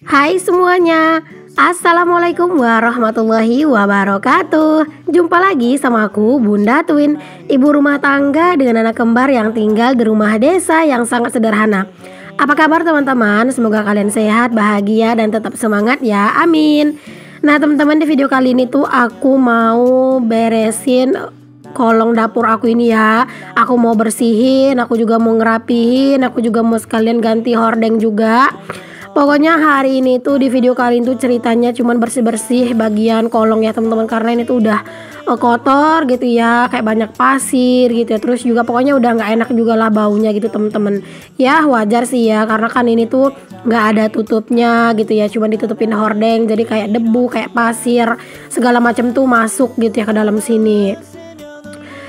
Hai semuanya, Assalamualaikum warahmatullahi wabarakatuh. Jumpa lagi sama aku Bunda Twin, ibu rumah tangga dengan anak kembar yang tinggal di rumah desa yang sangat sederhana. Apa kabar teman-teman? Semoga kalian sehat, bahagia, dan tetap semangat ya, amin. Nah teman-teman, di video kali ini tuh aku mau beresin kolong dapur aku ini ya. Aku mau bersihin, aku juga mau ngerapihin, aku juga mau sekalian ganti hordeng juga. Pokoknya hari ini tuh di video kali ini tuh ceritanya cuman bersih-bersih bagian kolong ya teman-teman, karena ini tuh udah kotor gitu ya, kayak banyak pasir gitu ya. Terus juga pokoknya udah nggak enak juga lah baunya gitu teman-teman. Ya wajar sih ya, karena kan ini tuh nggak ada tutupnya gitu ya, cuman ditutupin hordeng, jadi kayak debu, kayak pasir, segala macam tuh masuk gitu ya ke dalam sini.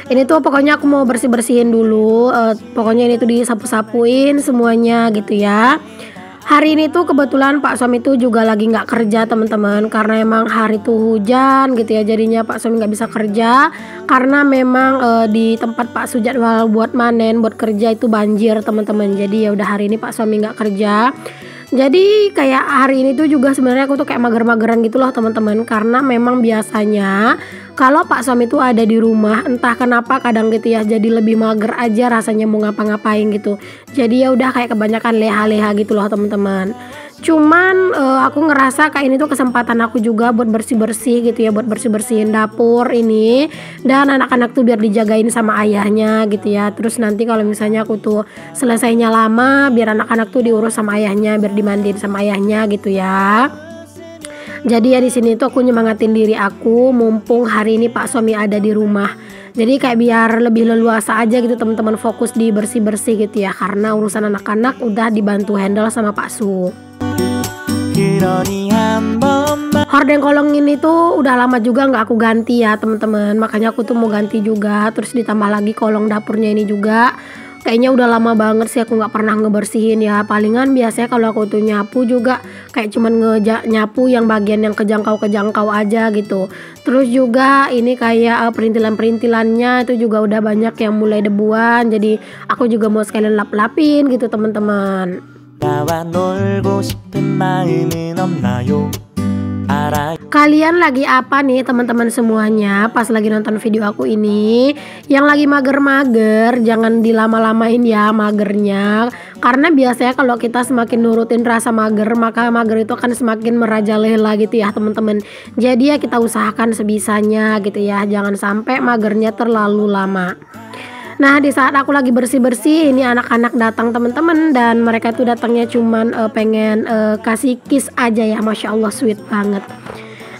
Ini tuh pokoknya aku mau bersih-bersihin dulu, pokoknya ini tuh disapu-sapuin semuanya gitu ya. Hari ini tuh kebetulan Pak suami tuh juga lagi nggak kerja teman-teman, karena emang hari tuh hujan gitu ya, jadinya Pak suami nggak bisa kerja karena memang di tempat Pak Sujadwal buat manen buat kerja itu banjir teman-teman. Jadi ya udah hari ini Pak suami nggak kerja. Jadi kayak hari ini tuh juga sebenarnya aku tuh kayak mager-mageran gitu loh teman-teman, karena memang biasanya kalau Pak suami tuh ada di rumah entah kenapa kadang gitu ya, jadi lebih mager aja rasanya mau ngapa-ngapain gitu. Jadi ya udah kayak kebanyakan leha-leha gitu loh teman-teman. Cuman aku ngerasa kayak ini tuh kesempatan aku juga buat bersih-bersih gitu ya, buat bersih-bersihin dapur ini, dan anak-anak tuh biar dijagain sama ayahnya gitu ya. Terus nanti kalau misalnya aku tuh selesainya lama, biar anak-anak tuh diurus sama ayahnya, biar dimandiin sama ayahnya gitu ya. Jadi ya di sini tuh aku nyemangatin diri aku mumpung hari ini Pak suami ada di rumah. Jadi kayak biar lebih leluasa aja gitu teman-teman, fokus di bersih-bersih gitu ya, karena urusan anak-anak udah dibantu handle sama Pak Su. Hordeng kolong ini tuh udah lama juga nggak aku ganti ya teman-teman, makanya aku tuh mau ganti juga. Terus ditambah lagi kolong dapurnya ini juga kayaknya udah lama banget sih aku nggak pernah ngebersihin ya. Palingan biasanya kalau aku tuh nyapu juga kayak cuman nyapu yang bagian yang kejangkau aja gitu. Terus juga ini kayak perintilan-perintilannya itu juga udah banyak yang mulai debuan, jadi aku juga mau sekalian lap-lapin gitu teman-teman. Kalian lagi apa nih teman-teman semuanya pas lagi nonton video aku ini? Yang lagi mager-mager jangan dilama-lamain ya magernya, karena biasanya kalau kita semakin nurutin rasa mager, maka mager itu akan semakin merajalela gitu ya teman-teman. Jadi ya kita usahakan sebisanya gitu ya, jangan sampai magernya terlalu lama. Nah di saat aku lagi bersih-bersih ini anak-anak datang teman-teman, dan mereka tuh datangnya cuman pengen kasih kiss aja ya, Masya Allah sweet banget.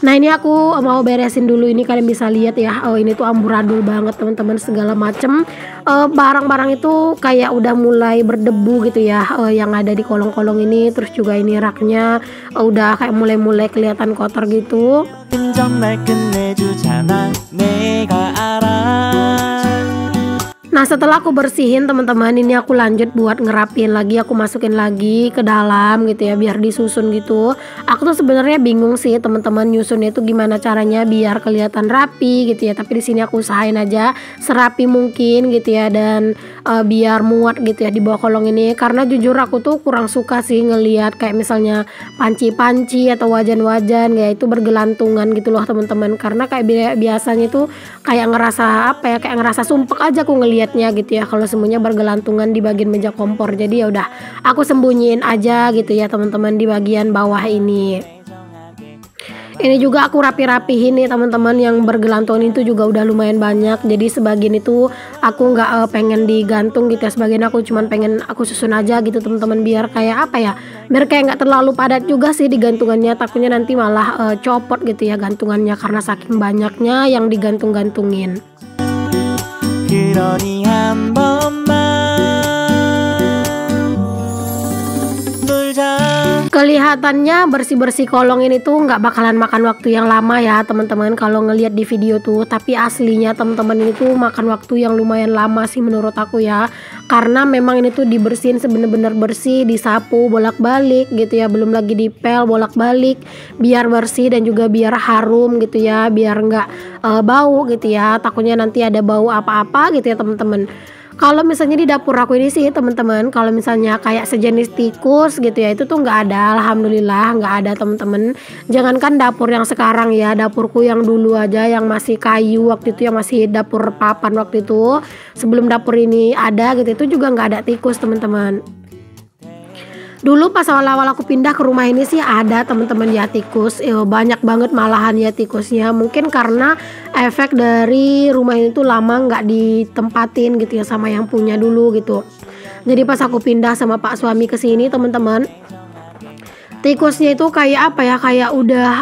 Nah ini aku mau beresin dulu, ini kalian bisa lihat ya, ini tuh amburadul banget teman-teman, segala macem barang-barang itu kayak udah mulai berdebu gitu ya, yang ada di kolong-kolong ini. Terus juga ini raknya udah kayak mulai-mulai kelihatan kotor gitu. Nah setelah aku bersihin teman-teman, ini aku lanjut buat ngerapin lagi, aku masukin lagi ke dalam gitu ya biar disusun gitu. Aku tuh sebenarnya bingung sih teman-teman nyusunnya itu gimana caranya biar kelihatan rapi gitu ya, tapi di sini aku usahain aja serapi mungkin gitu ya, dan biar muat gitu ya di bawah kolong ini. Karena jujur aku tuh kurang suka sih ngelihat kayak misalnya panci-panci atau wajan-wajan kayak itu bergelantungan gitu loh teman-teman, karena kayak biasanya tuh kayak ngerasa apa ya, kayak ngerasa sumpek aja aku ngelihatnya gitu ya kalau semuanya bergelantungan di bagian meja kompor. Jadi ya udah aku sembunyiin aja gitu ya teman-teman di bagian bawah ini. Ini juga aku rapi-rapihin nih teman-teman, yang bergelantungan itu juga udah lumayan banyak. Jadi sebagian itu aku nggak pengen digantung gitu ya, sebagian aku cuman pengen aku susun aja gitu teman-teman, biar kayak apa ya, biar kayak nggak terlalu padat juga sih digantungannya. Takutnya nanti malah copot gitu ya gantungannya karena saking banyaknya yang digantung-gantungin. Kelihatannya bersih-bersih kolong ini tuh nggak bakalan makan waktu yang lama ya teman-teman kalau ngelihat di video tuh, tapi aslinya teman-teman ini tuh makan waktu yang lumayan lama sih menurut aku ya, karena memang ini tuh dibersihin sebenar-benar bersih, disapu bolak-balik gitu ya, belum lagi dipel bolak-balik biar bersih dan juga biar harum gitu ya, biar nggak bau gitu ya, takutnya nanti ada bau apa-apa gitu ya teman-teman. Kalau misalnya di dapur aku ini sih teman-teman, kalau misalnya kayak sejenis tikus gitu ya, itu tuh nggak ada, alhamdulillah nggak ada teman-teman. Jangankan dapur yang sekarang ya, dapurku yang dulu aja yang masih kayu waktu itu, yang masih dapur papan waktu itu, sebelum dapur ini ada gitu, itu juga nggak ada tikus teman-teman. Dulu pas awal-awal aku pindah ke rumah ini sih ada teman-teman ya tikus, banyak banget malahan ya tikusnya. Mungkin karena efek dari rumah ini tuh lama nggak ditempatin gitu ya sama yang punya dulu gitu. Jadi pas aku pindah sama pak suami ke sini teman-teman, tikusnya itu kayak apa ya, kayak udah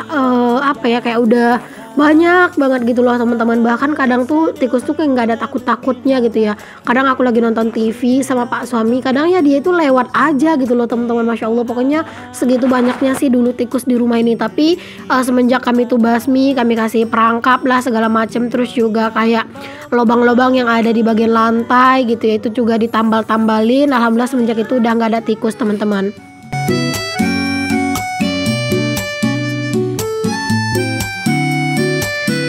apa ya, kayak udah banyak banget gitu loh teman-teman. Bahkan kadang tuh tikus tuh kayak nggak ada takut-takutnya gitu ya. Kadang aku lagi nonton TV sama pak suami, kadang ya dia itu lewat aja gitu loh teman-teman. Masya Allah, pokoknya segitu banyaknya sih dulu tikus di rumah ini. Tapi semenjak kami tuh basmi, kami kasih perangkap lah segala macem, terus juga kayak lubang-lubang yang ada di bagian lantai gitu ya, itu juga ditambal-tambalin. Alhamdulillah semenjak itu udah nggak ada tikus teman-teman.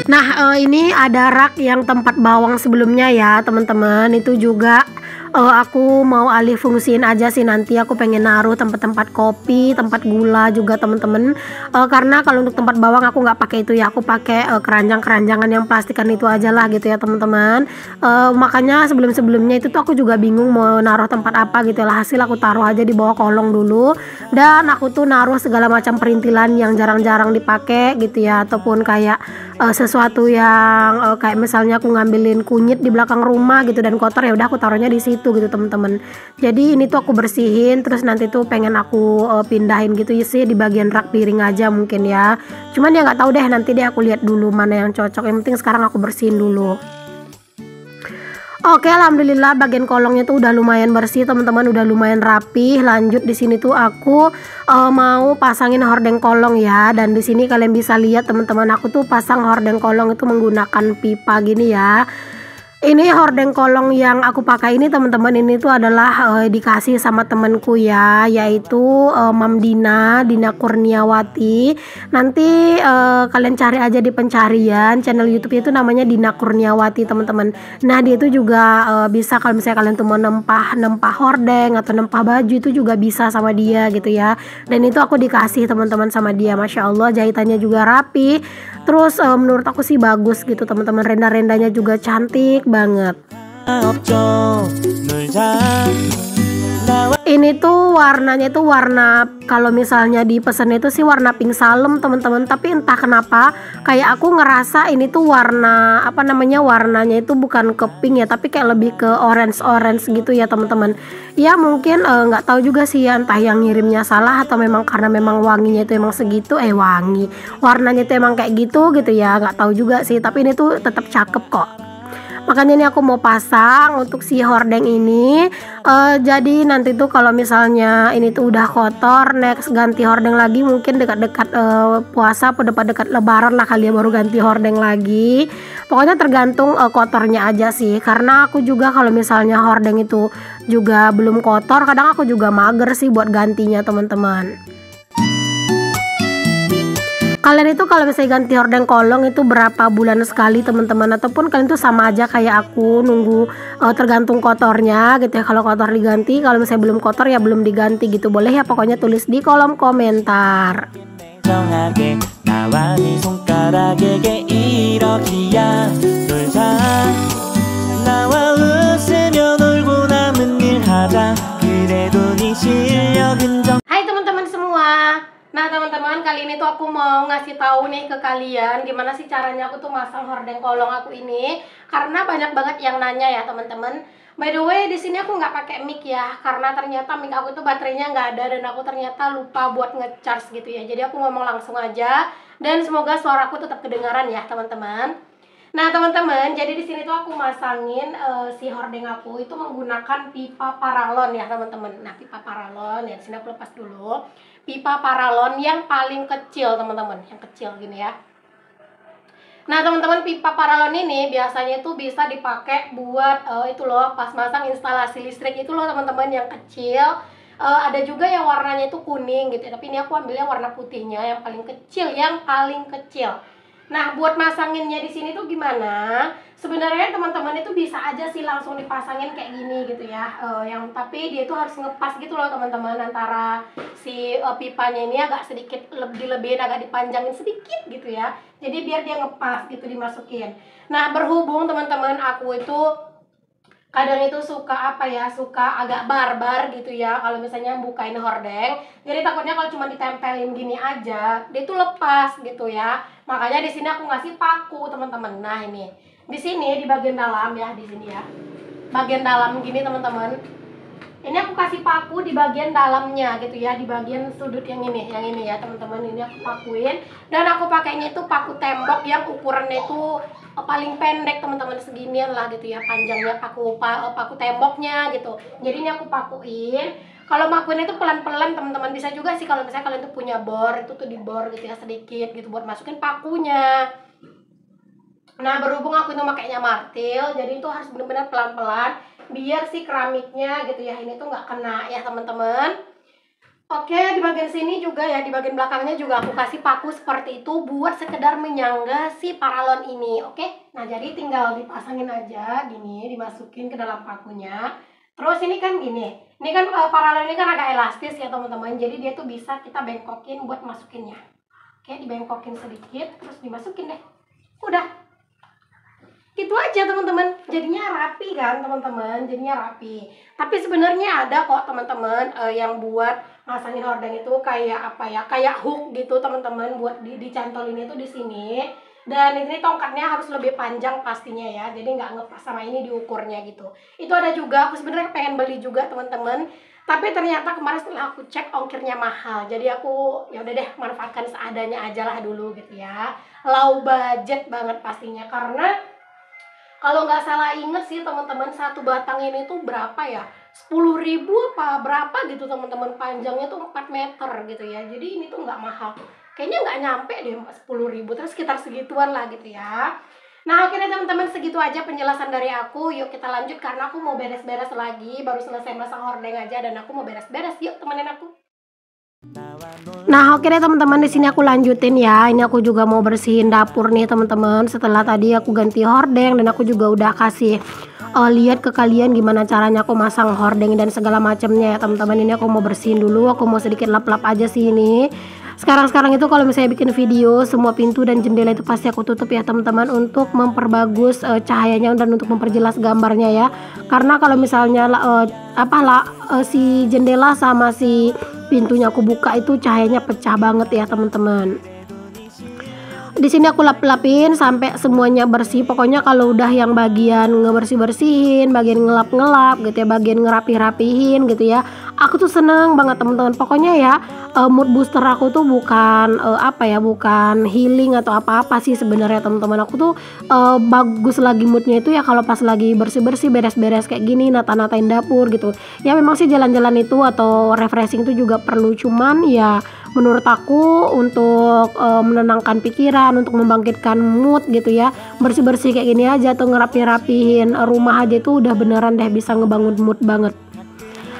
Nah, ini ada rak yang tempat bawang sebelumnya ya teman-teman. Itu juga aku mau alih fungsiin aja sih, nanti aku pengen naruh tempat-tempat kopi, tempat gula juga teman-teman. Karena kalau untuk tempat bawang aku nggak pakai itu ya, aku pakai keranjang-keranjangan yang plastikan itu aja lah gitu ya teman-teman. Makanya sebelum-sebelumnya itu tuh aku juga bingung mau naruh tempat apa gitu lah. Hasil aku taruh aja di bawah kolong dulu, dan aku tuh naruh segala macam perintilan yang jarang-jarang dipakai gitu ya, ataupun kayak sesuatu yang kayak misalnya aku ngambilin kunyit di belakang rumah gitu dan kotor, ya udah aku taruhnya di situ gitu teman-teman. Jadi ini tuh aku bersihin, terus nanti tuh pengen aku pindahin gitu sih di bagian rak piring aja mungkin ya. Cuman ya nggak tahu deh, nanti deh aku lihat dulu mana yang cocok. Yang penting sekarang aku bersihin dulu. Oke, alhamdulillah bagian kolongnya tuh udah lumayan bersih teman-teman, udah lumayan rapi. Lanjut di sini tuh aku mau pasangin hordeng kolong ya. Dan di sini kalian bisa lihat teman-teman, aku tuh pasang hordeng kolong itu menggunakan pipa gini ya. Ini hordeng kolong yang aku pakai ini teman-teman, ini tuh adalah dikasih sama temenku ya, yaitu Mam Dina Kurniawati. Nanti kalian cari aja di pencarian channel YouTube itu, namanya Dina Kurniawati teman-teman. Nah dia itu juga bisa, kalau misalnya kalian tuh mau nempah hordeng atau nempah baju itu juga bisa sama dia gitu ya. Dan itu aku dikasih teman-teman sama dia, masya Allah jahitannya juga rapi. Terus menurut aku sih bagus gitu teman-teman, renda-rendanya juga cantik banget. Ini tuh warnanya tuh warna, kalau misalnya dipesan itu sih warna pink salem teman-teman, tapi entah kenapa kayak aku ngerasa ini tuh warna apa namanya, warnanya itu bukan ke pink ya, tapi kayak lebih ke orange gitu ya teman-teman. Ya mungkin nggak tahu juga sih ya, entah yang ngirimnya salah atau memang karena memang wanginya itu emang segitu, warnanya itu emang kayak gitu ya, nggak tahu juga sih, tapi ini tuh tetap cakep kok. Makanya ini aku mau pasang untuk si hordeng ini. Jadi nanti tuh kalau misalnya ini tuh udah kotor, next ganti hordeng lagi mungkin dekat-dekat puasa atau dekat-dekat lebaran lah kali ya, baru ganti hordeng lagi. Pokoknya tergantung kotornya aja sih, karena aku juga kalau misalnya hordeng itu juga belum kotor, kadang aku juga mager sih buat gantinya teman-teman. Kalian itu kalau misalnya ganti hordeng kolong itu berapa bulan sekali teman-teman, ataupun kalian tuh sama aja kayak aku nunggu tergantung kotornya gitu ya. Kalau kotor diganti, kalau misalnya belum kotor ya belum diganti gitu. Boleh ya pokoknya tulis di kolom komentar. Hai teman-teman semua. Nah teman-teman, kali ini tuh aku mau ngasih tahu nih ke kalian gimana sih caranya aku tuh masang hordeng kolong aku ini, karena banyak banget yang nanya ya teman-teman. By the way, di sini aku nggak pakai mic ya, karena ternyata mic aku tuh baterainya nggak ada dan aku ternyata lupa buat ngecharge gitu ya. Jadi aku ngomong langsung aja dan semoga suaraku tetap kedengaran ya teman-teman. Nah teman-teman, jadi di sini tuh aku masangin si hordeng aku itu menggunakan pipa paralon ya teman-teman. Nah pipa paralon ya, di sini aku lepas dulu. Pipa paralon yang paling kecil teman-teman, yang kecil gini ya. Nah teman-teman, pipa paralon ini biasanya itu bisa dipakai buat itu loh, pas masang instalasi listrik itu loh teman-teman, yang kecil. Ada juga yang warnanya itu kuning gitu ya, tapi ini aku ambilnya warna putihnya yang paling kecil, Nah, buat masanginnya di sini tuh gimana? Sebenarnya teman-teman itu bisa aja sih langsung dipasangin kayak gini gitu ya. Tapi dia tuh harus ngepas gitu loh teman-teman, antara si pipanya ini agak sedikit dilebihin, agak dipanjangin sedikit gitu ya. Jadi biar dia ngepas gitu dimasukin. Nah, berhubung teman-teman aku itu kadang itu suka suka agak barbar gitu ya kalau misalnya bukain hordeng. Jadi takutnya kalau cuma ditempelin gini aja dia tuh lepas gitu ya. Makanya di sini aku ngasih paku teman-teman. Nah, ini di sini di bagian dalam ya, di sini ya, bagian dalam gini teman-teman. Ini aku kasih paku di bagian dalamnya gitu ya, di bagian sudut yang ini ya teman-teman. Ini aku pakuin, dan aku pakainya itu paku tembok yang ukurannya itu paling pendek teman-teman, seginian lah gitu ya panjangnya paku temboknya gitu. Jadi ini aku pakuin. Kalau pakuin itu pelan-pelan teman-teman, bisa juga sih kalau misalnya kalian tuh punya bor, itu tuh dibor gitu ya sedikit gitu buat masukin pakunya. Nah, berhubung aku itu makainya martil, jadi itu harus benar-benar pelan-pelan biar si keramiknya gitu ya ini tuh nggak kena ya teman-teman. Oke, di bagian sini juga ya, di bagian belakangnya juga aku kasih paku seperti itu buat sekedar menyangga si paralon ini. Oke, nah jadi tinggal dipasangin aja gini, dimasukin ke dalam pakunya. Terus ini kan gini, ini kan paralon ini kan agak elastis ya teman-teman, jadi dia tuh bisa kita bengkokin buat masukinnya. Oke, dibengkokin sedikit terus dimasukin deh. Udah gitu aja teman-teman, jadinya rapi kan teman-teman, jadinya rapi. Tapi sebenarnya ada kok teman-teman yang buat masangin hordeng itu kayak kayak hook gitu teman-teman, buat dicantolin itu di sini. Dan ini tongkatnya harus lebih panjang pastinya ya, jadi nggak ngepas sama ini diukurnya gitu. Itu ada juga, aku sebenarnya pengen beli juga teman-teman, tapi ternyata kemarin setelah aku cek ongkirnya mahal, jadi aku ya udah deh manfaatkan seadanya aja lah dulu gitu ya. Low budget banget pastinya, karena kalau nggak salah inget sih teman-teman, satu batang ini tuh berapa ya? 10.000 apa berapa gitu teman-teman, panjangnya tuh 4 meter gitu ya. Jadi ini tuh nggak mahal. Kayaknya nggak nyampe deh 10.000, terus sekitar segituan lah gitu ya. Nah, oke deh teman-teman, segitu aja penjelasan dari aku. Yuk kita lanjut karena aku mau beres-beres lagi. Baru selesai masang hordeng aja dan aku mau beres-beres. Yuk temenin aku. Nah, oke deh teman-teman, di sini aku lanjutin ya. Ini aku juga mau bersihin dapur nih teman-teman. Setelah tadi aku ganti hordeng dan aku juga udah kasih lihat ke kalian gimana caranya aku masang hordeng dan segala macamnya ya teman-teman. Ini aku mau bersihin dulu. Aku mau sedikit lap-lap aja sih ini. Sekarang itu kalau misalnya bikin video, semua pintu dan jendela itu pasti aku tutup ya teman-teman, untuk memperbagus cahayanya dan untuk memperjelas gambarnya ya. Karena kalau misalnya si jendela sama si pintunya aku buka itu cahayanya pecah banget ya teman-teman. Di sini aku lap-lapin sampai semuanya bersih. Pokoknya kalau udah yang bagian ngebersih-bersihin, bagian ngelap-ngelap gitu ya, bagian ngerapi-rapihin gitu ya, aku tuh seneng banget teman-teman. Pokoknya ya mood booster aku tuh bukan bukan healing atau apa-apa sih sebenarnya teman-teman. Aku tuh bagus lagi moodnya itu ya kalau pas lagi bersih-bersih, beres-beres kayak gini, nata-natain dapur gitu. Ya memang sih jalan-jalan itu atau refreshing itu juga perlu, cuman ya menurut aku untuk menenangkan pikiran, untuk membangkitkan mood gitu ya, bersih-bersih kayak gini aja tuh, ngerapi-rapihin rumah aja tuh udah beneran deh bisa ngebangun mood banget.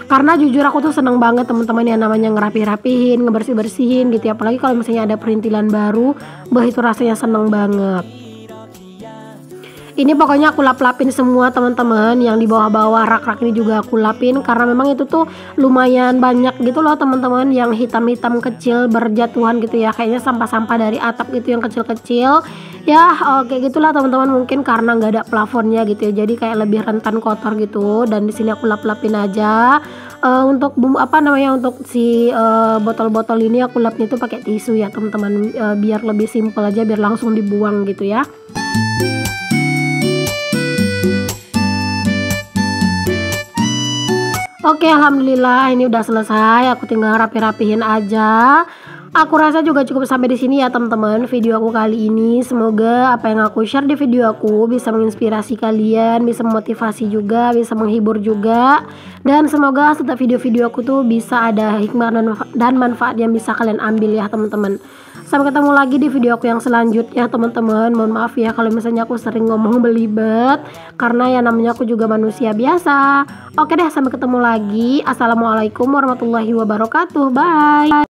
Karena jujur aku tuh seneng banget teman-teman yang namanya ngerapi-rapihin, ngebersih-bersihin gitu ya. Apalagi kalau misalnya ada perintilan baru, itu rasanya seneng banget. Ini pokoknya aku lap-lapin semua teman-teman, yang di bawah-bawah rak-rak ini juga aku lapin, karena memang itu tuh lumayan banyak gitu loh teman-teman, yang hitam-hitam kecil berjatuhan gitu ya, kayaknya sampah-sampah dari atap gitu yang kecil-kecil ya. Kayak gitulah teman-teman, mungkin karena nggak ada plafonnya gitu ya, jadi kayak lebih rentan kotor gitu. Dan di sini aku lap-lapin aja. Untuk untuk si botol-botol ini aku lapnya itu pakai tisu ya teman-teman, biar lebih simpel aja, biar langsung dibuang gitu ya. Oke, alhamdulillah ini udah selesai. Aku tinggal rapi-rapihin aja. Aku rasa juga cukup sampai di sini ya teman-teman video aku kali ini. Semoga apa yang aku share di video aku bisa menginspirasi kalian, bisa memotivasi juga, bisa menghibur juga. Dan semoga setiap video-video aku tuh bisa ada hikmah dan manfaat yang bisa kalian ambil ya teman-teman. Sampai ketemu lagi di video aku yang selanjutnya teman-teman. Mohon maaf ya kalau misalnya aku sering ngomong belibet, karena ya namanya aku juga manusia biasa. Oke deh, sampai ketemu lagi. Assalamualaikum warahmatullahi wabarakatuh. Bye.